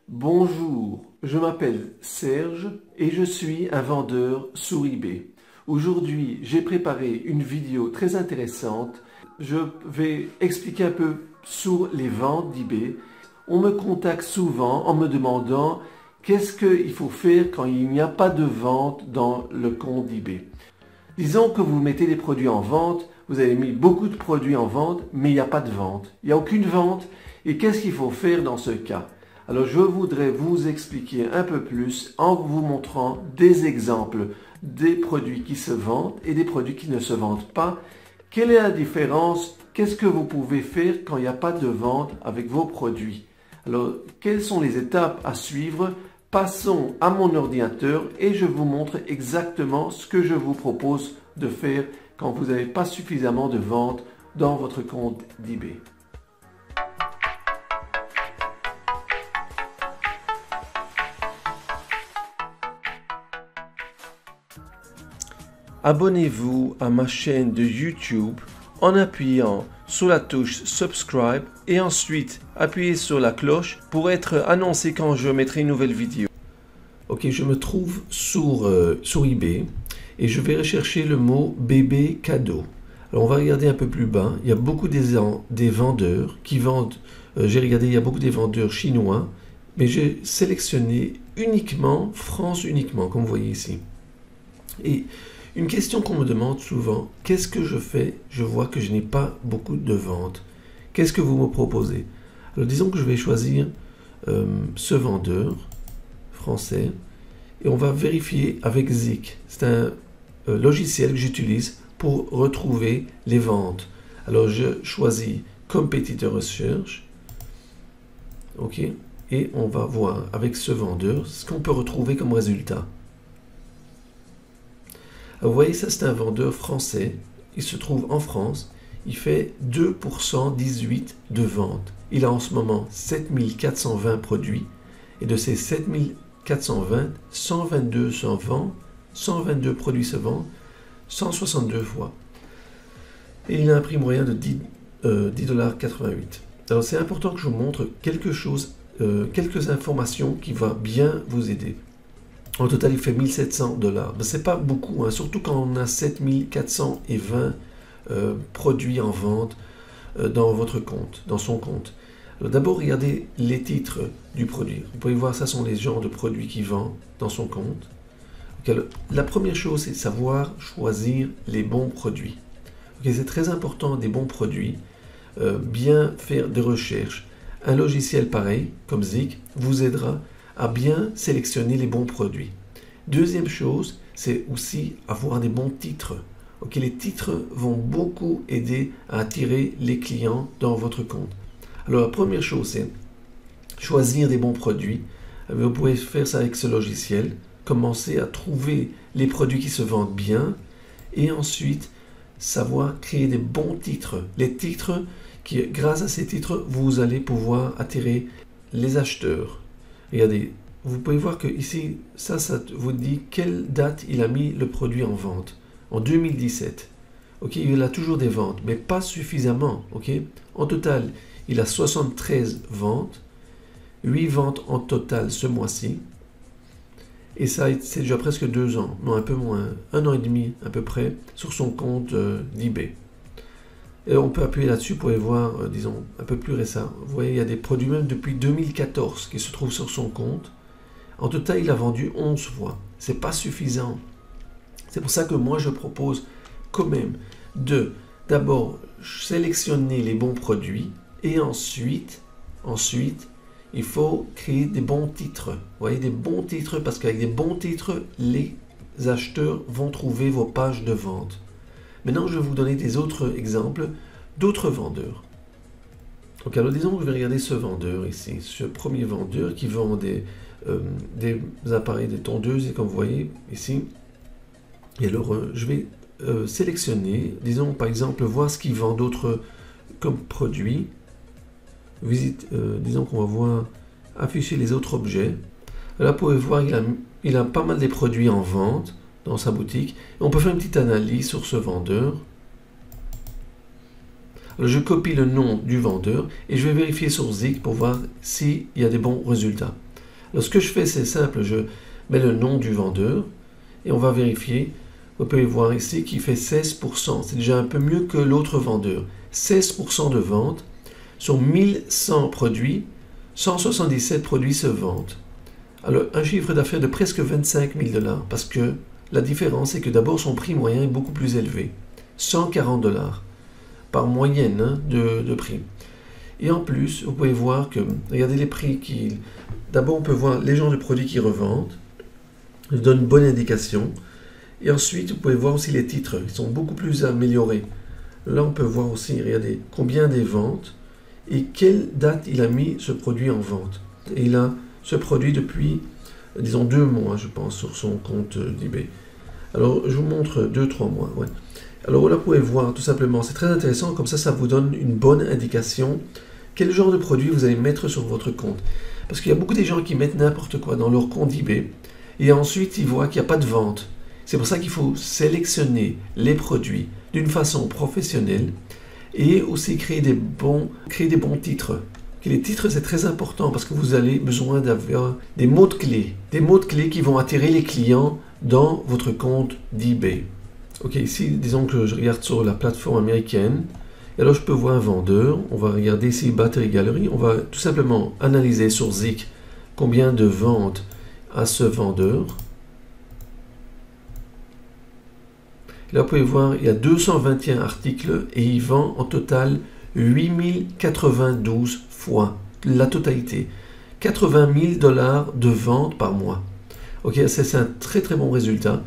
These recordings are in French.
Bonjour, je m'appelle Serge et je suis un vendeur sur eBay. Aujourd'hui, j'ai préparé une vidéo très intéressante. Je vais expliquer un peu sur les ventes d'eBay. On me contacte souvent en me demandant qu'est-ce qu'il faut faire quand il n'y a pas de vente dans le compte d'eBay. Disons que vous mettez des produits en vente, vous avez mis beaucoup de produits en vente, mais il n'y a pas de vente. Il n'y a aucune vente. Et qu'est-ce qu'il faut faire dans ce cas? Alors je voudrais vous expliquer un peu plus en vous montrant des exemples des produits qui se vendent et des produits qui ne se vendent pas. Quelle est la différence? Qu'est-ce que vous pouvez faire quand il n'y a pas de vente avec vos produits? Alors, quelles sont les étapes à suivre? Passons à mon ordinateur et je vous montre exactement ce que je vous propose de faire quand vous n'avez pas suffisamment de ventes dans votre compte d'eBay. Abonnez-vous à ma chaîne de YouTube en appuyant sur la touche Subscribe et ensuite appuyez sur la cloche pour être annoncé quand je mettrai une nouvelle vidéo. Ok, je me trouve sur eBay et je vais rechercher le mot bébé cadeau. Alors on va regarder un peu plus bas, il y a beaucoup des vendeurs qui vendent, j'ai regardé, il y a beaucoup des vendeurs chinois, mais j'ai sélectionné uniquement, France uniquement, comme vous voyez ici. Et une question qu'on me demande souvent, qu'est-ce que je fais? Je vois que je n'ai pas beaucoup de ventes. Qu'est-ce que vous me proposez? Alors disons que je vais choisir ce vendeur français et on va vérifier avec Zik. C'est un logiciel que j'utilise pour retrouver les ventes. Alors je choisis Competitor Research. Ok. Et on va voir avec ce vendeur ce qu'on peut retrouver comme résultat. Vous voyez, ça c'est un vendeur français, il se trouve en France, il fait 2% 18 de ventes. Il a en ce moment 7420 produits et de ces 7420, 122 s'en vendent, 122 produits se vendent, 162 fois. Et il a un prix moyen de 10,88 $. Alors c'est important que je vous montre quelque chose, quelques informations qui vont bien vous aider. En total, il fait 1700 $. Ben, c'est pas beaucoup, hein, surtout quand on a 7420 produits en vente dans votre compte, dans son compte. D'abord, regardez les titres du produit. Vous pouvez voir, ça sont les genres de produits qu'il vend dans son compte. Okay, la première chose, c'est de savoir choisir les bons produits. Okay, c'est très important, des bons produits. Bien faire des recherches. Un logiciel pareil, comme Zik, vous aidera à bien sélectionner les bons produits. Deuxième chose, c'est aussi avoir des bons titres. Okay, les titres vont beaucoup aider à attirer les clients dans votre compte. Alors la première chose, c'est choisir des bons produits. Vous pouvez faire ça avec ce logiciel. Commencer à trouver les produits qui se vendent bien et ensuite savoir créer des bons titres. Les titres qui, grâce à ces titres, vous allez pouvoir attirer les acheteurs. Regardez, vous pouvez voir que ici, ça vous dit quelle date il a mis le produit en vente. En 2017. Ok, il a toujours des ventes, mais pas suffisamment. Ok, en total, il a 73 ventes, 8 ventes en total ce mois-ci. Et ça, c'est déjà presque 2 ans, non un peu moins, 1 an et demi à peu près, sur son compte d'eBay. Et on peut appuyer là-dessus pour les voir, disons, un peu plus récent. Vous voyez, il y a des produits même depuis 2014 qui se trouvent sur son compte. En total, il a vendu 11 fois. C'est pas suffisant. C'est pour ça que moi, je propose quand même de d'abord sélectionner les bons produits et ensuite, il faut créer des bons titres. Vous voyez, des bons titres parce qu'avec des bons titres, les acheteurs vont trouver vos pages de vente. Maintenant, je vais vous donner des autres exemples d'autres vendeurs. Donc, alors disons que je vais regarder ce vendeur ici, ce premier vendeur qui vend des appareils, des tondeuses, et comme vous voyez ici, et alors je vais sélectionner, disons par exemple, voir ce qu'il vend d'autres comme produits. Disons qu'on va voir afficher les autres objets. Là, vous pouvez voir qu'il a pas mal de produits en vente dans sa boutique. Et on peut faire une petite analyse sur ce vendeur. Alors, je copie le nom du vendeur et je vais vérifier sur Zik pour voir s'il y a des bons résultats. Alors, ce que je fais, c'est simple, je mets le nom du vendeur et on va vérifier. Vous pouvez voir ici qu'il fait 16%. C'est déjà un peu mieux que l'autre vendeur. 16% de vente sur 1100 produits, 177 produits se vendent. Alors, un chiffre d'affaires de presque 25 000 $, parce que la différence, c'est que d'abord, son prix moyen est beaucoup plus élevé. 140 $ par moyenne de prix. Et en plus, vous pouvez voir que, regardez les prix qui... D'abord, on peut voir les genres de produits qui revendent. Ça donne une bonne indication. Et ensuite, vous pouvez voir aussi les titres. Ils sont beaucoup plus améliorés. Là, on peut voir aussi, regardez, combien des ventes et quelle date il a mis ce produit en vente. Et il a ce produit depuis, disons, 2 mois, je pense, sur son compte d'eBay. Alors, je vous montre 2-3 mois. Ouais. Alors là, vous pouvez voir tout simplement, c'est très intéressant, comme ça vous donne une bonne indication quel genre de produit vous allez mettre sur votre compte. Parce qu'il y a beaucoup de gens qui mettent n'importe quoi dans leur compte eBay et ensuite ils voient qu'il n'y a pas de vente. C'est pour ça qu'il faut sélectionner les produits d'une façon professionnelle et aussi créer des bons titres. Et les titres, c'est très important parce que vous avez besoin d'avoir des mots de clés qui vont attirer les clients dans votre compte d'eBay. Ok, ici, disons que je regarde sur la plateforme américaine. Et alors, je peux voir un vendeur. On va regarder ici Battery Gallery. On va tout simplement analyser sur Zik combien de ventes a ce vendeur. Et là, vous pouvez voir, il y a 221 articles et il vend en total 8092 fois la totalité. 80 000 $ de ventes par mois. Ok, c'est un très très bon résultat.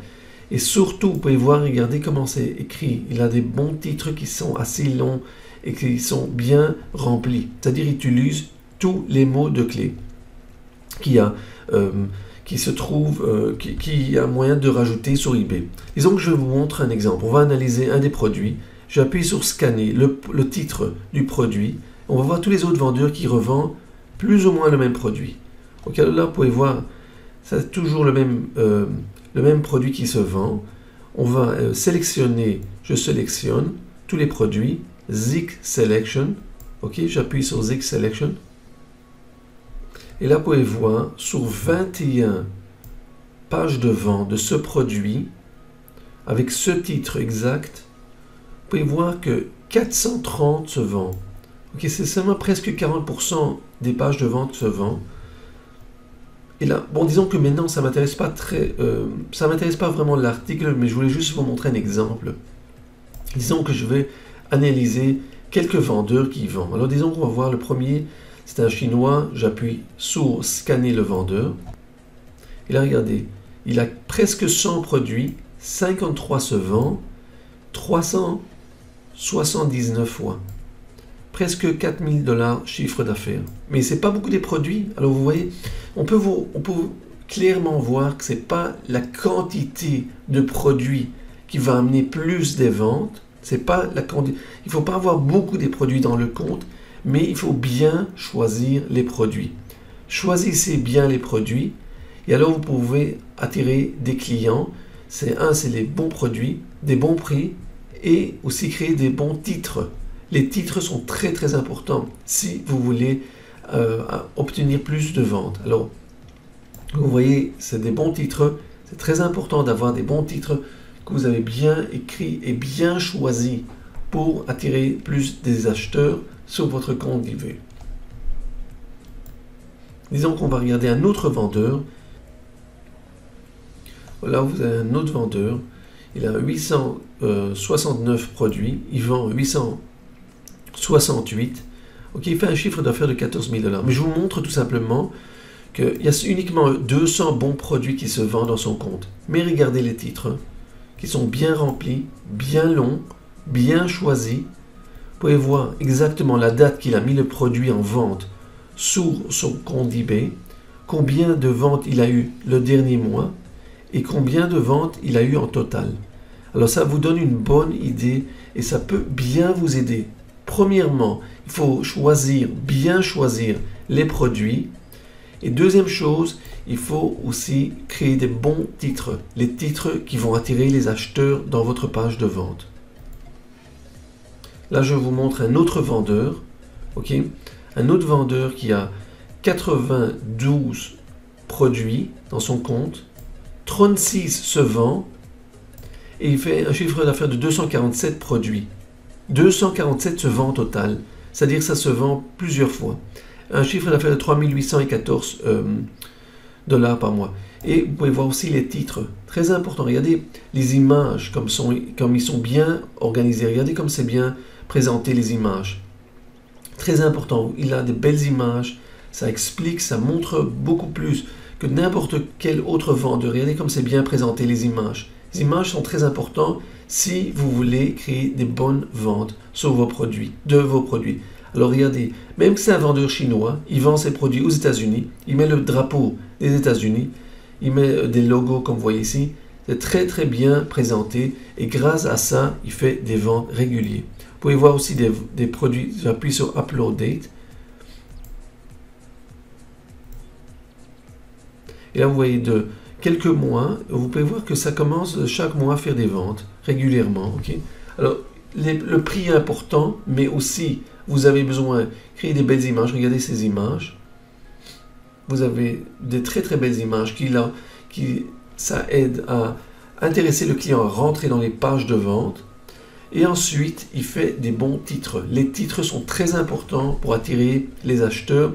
Et surtout, vous pouvez voir, regardez comment c'est écrit. Il a des bons titres qui sont assez longs et qui sont bien remplis. C'est-à-dire, il utilise tous les mots de clé qu'il y a, qui a moyen de rajouter sur eBay. Disons que je vous montre un exemple. On va analyser un des produits. J'appuie sur scanner le titre du produit. On va voir tous les autres vendeurs qui revendent plus ou moins le même produit. Donc là, vous pouvez voir, c'est toujours le même produit qui se vend. On va sélectionner, je sélectionne tous les produits, Zik Selection. Ok, j'appuie sur Zik Selection. Et là, vous pouvez voir, sur 21 pages de vente de ce produit, avec ce titre exact, vous pouvez voir que 430 se vendent. Ok, c'est seulement presque 40% des pages de vente se vendent. Et là, bon, disons que maintenant, ça m'intéresse pas vraiment l'article, mais je voulais juste vous montrer un exemple. Disons que je vais analyser quelques vendeurs qui vendent. Alors, disons qu'on va voir le premier, c'est un Chinois. J'appuie sur scanner le vendeur. Et là, regardez, il a presque 100 produits, 53 se vendent, 379 fois. Presque 4 000 $ chiffre d'affaires. Mais ce n'est pas beaucoup des produits. Alors vous voyez, on peut clairement voir que ce n'est pas la quantité de produits qui va amener plus des ventes. Il ne faut pas avoir beaucoup de produits dans le compte, mais il faut bien choisir les produits. Choisissez bien les produits et alors vous pouvez attirer des clients. C'est les bons produits, des bons prix et aussi créer des bons titres. Les titres sont très très importants si vous voulez obtenir plus de ventes. Alors, vous voyez, c'est des bons titres. C'est très important d'avoir des bons titres que vous avez bien écrits et bien choisis pour attirer plus des acheteurs sur votre compte eBay. Disons qu'on va regarder un autre vendeur. Voilà, vous avez un autre vendeur. Il a 869 produits. Il vend 868. Ok, il fait un chiffre d'affaires de 14 000 $. Mais je vous montre tout simplement qu'il y a uniquement 200 bons produits qui se vendent dans son compte. Mais regardez les titres qui sont bien remplis, bien longs, bien choisis. Vous pouvez voir exactement la date qu'il a mis le produit en vente sur son compte eBay, combien de ventes il a eu le dernier mois et combien de ventes il a eu en total. Alors ça vous donne une bonne idée et ça peut bien vous aider. Premièrement, il faut bien choisir les produits. Et deuxième chose, il faut aussi créer des bons titres. Les titres qui vont attirer les acheteurs dans votre page de vente. Là, je vous montre un autre vendeur. Ok, un autre vendeur qui a 92 produits dans son compte, 36 se vend et il fait un chiffre d'affaires de 247 produits. 247 se vend au total, c'est-à-dire que ça se vend plusieurs fois. Un chiffre d'affaires de 3814 dollars par mois. Et vous pouvez voir aussi les titres. Très important, regardez les images comme ils sont bien organisés. Regardez comme c'est bien présenté les images. Très important, il a des belles images, ça explique, ça montre beaucoup plus que n'importe quel autre vendeur. Regardez comme c'est bien présenté les images. Les images sont très importantes si vous voulez créer des bonnes ventes sur vos produits, de vos produits. Alors regardez, même que c'est un vendeur chinois, il vend ses produits aux États-Unis, il met le drapeau des États-Unis, il met des logos comme vous voyez ici, c'est très très bien présenté et grâce à ça, il fait des ventes régulières. Vous pouvez voir aussi des produits, j'appuie sur Upload Date. Et là vous voyez de quelques mois, vous pouvez voir que ça commence chaque mois à faire des ventes régulièrement. Okay? Alors le prix est important, mais aussi vous avez besoin de créer des belles images. Regardez ces images. Vous avez des très très belles images ça aide à intéresser le client à rentrer dans les pages de vente. Et ensuite, il fait des bons titres. Les titres sont très importants pour attirer les acheteurs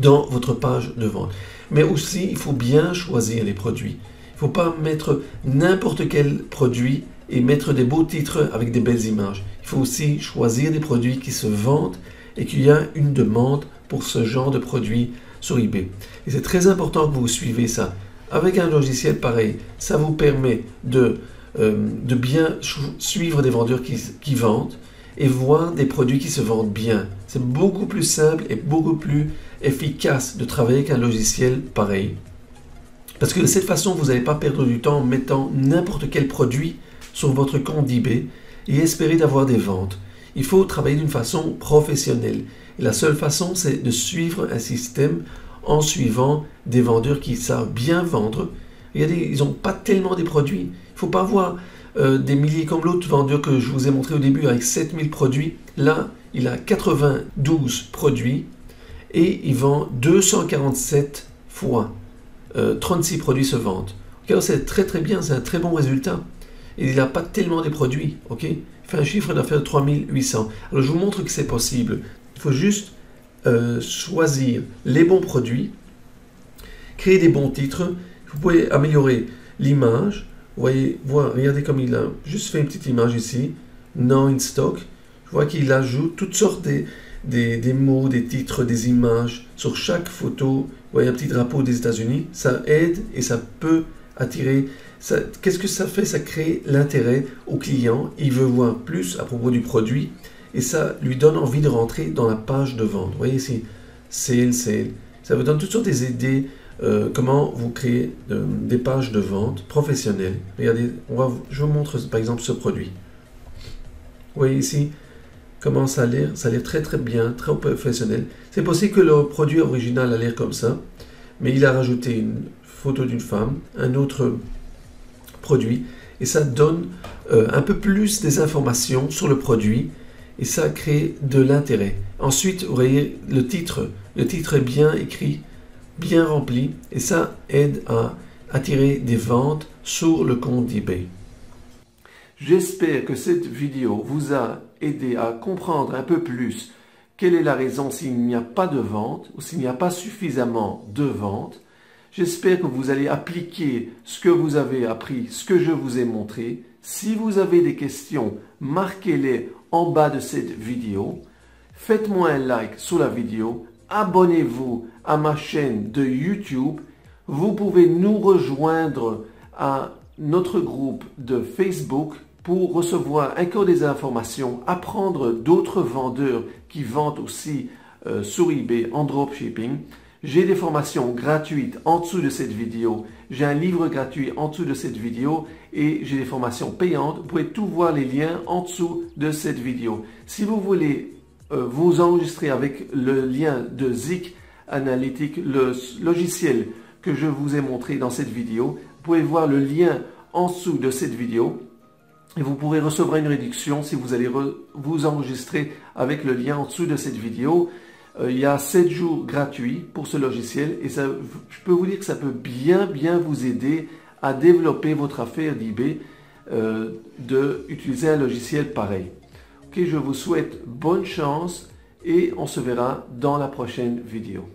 dans votre page de vente. Mais aussi, il faut bien choisir les produits. Il ne faut pas mettre n'importe quel produit et mettre des beaux titres avec des belles images. Il faut aussi choisir des produits qui se vendent et qu'il y a une demande pour ce genre de produits sur eBay. Et c'est très important que vous suivez ça. Avec un logiciel pareil, ça vous permet de bien suivre des vendeurs qui vendent et voir des produits qui se vendent bien. C'est beaucoup plus simple et beaucoup plus efficace de travailler avec un logiciel pareil. Parce que de cette façon, vous n'allez pas perdre du temps en mettant n'importe quel produit sur votre compte d'eBay et espérer d'avoir des ventes. Il faut travailler d'une façon professionnelle. Et la seule façon, c'est de suivre un système en suivant des vendeurs qui savent bien vendre. Regardez, ils n'ont pas tellement des produits. Il ne faut pas avoir des milliers comme l'autre vendeur que je vous ai montré au début avec 7000 produits. Là, il a 92 produits et il vend 247 fois. 36 produits se vendent. Okay, c'est très très bien, c'est un très bon résultat. Et il n'a pas tellement de produits. Okay? Il fait un chiffre d'affaires de 3800. Alors je vous montre que c'est possible. Il faut juste choisir les bons produits, créer des bons titres. Vous pouvez améliorer l'image. Vous voyez, regardez comme il a juste fait une petite image ici. Now in stock. Je vois qu'il ajoute toutes sortes des mots, des titres, des images sur chaque photo. Vous voyez un petit drapeau des États-Unis. Ça aide et ça peut attirer. Qu'est-ce que ça fait? Ça crée l'intérêt au client. Il veut voir plus à propos du produit et ça lui donne envie de rentrer dans la page de vente. Vous voyez ici, sale. Ça vous donne toutes sortes des idées comment vous créez des pages de vente professionnelles. Regardez, je vous montre par exemple ce produit. Vous voyez ici comment ça a l'air très très bien, très professionnel. C'est possible que le produit original a l'air comme ça, mais il a rajouté une photo d'une femme, un autre produit, et ça donne un peu plus des informations sur le produit, et ça crée de l'intérêt. Ensuite, vous voyez le titre est bien écrit, bien rempli, et ça aide à attirer des ventes sur le compte d'eBay. J'espère que cette vidéo vous a aidé à comprendre un peu plus quelle est la raison s'il n'y a pas de vente ou s'il n'y a pas suffisamment de vente. J'espère que vous allez appliquer ce que vous avez appris, ce que je vous ai montré. Si vous avez des questions, marquez-les en bas de cette vidéo. Faites-moi un like sur la vidéo. Abonnez-vous à ma chaîne de YouTube. Vous pouvez nous rejoindre à notre groupe de Facebook pour recevoir encore des informations, apprendre d'autres vendeurs qui vendent aussi sur eBay en dropshipping. J'ai des formations gratuites en dessous de cette vidéo. J'ai un livre gratuit en dessous de cette vidéo et j'ai des formations payantes. Vous pouvez tout voir les liens en dessous de cette vidéo. Si vous voulez vous enregistrer avec le lien de Zik Analytics, le logiciel que je vous ai montré dans cette vidéo, vous pouvez voir le lien en dessous de cette vidéo et vous pourrez recevoir une réduction si vous allez vous enregistrer avec le lien en dessous de cette vidéo. Il y a 7 jours gratuits pour ce logiciel et ça, je peux vous dire que ça peut bien vous aider à développer votre affaire d'eBay d'utiliser un logiciel pareil. Ok, je vous souhaite bonne chance et on se verra dans la prochaine vidéo.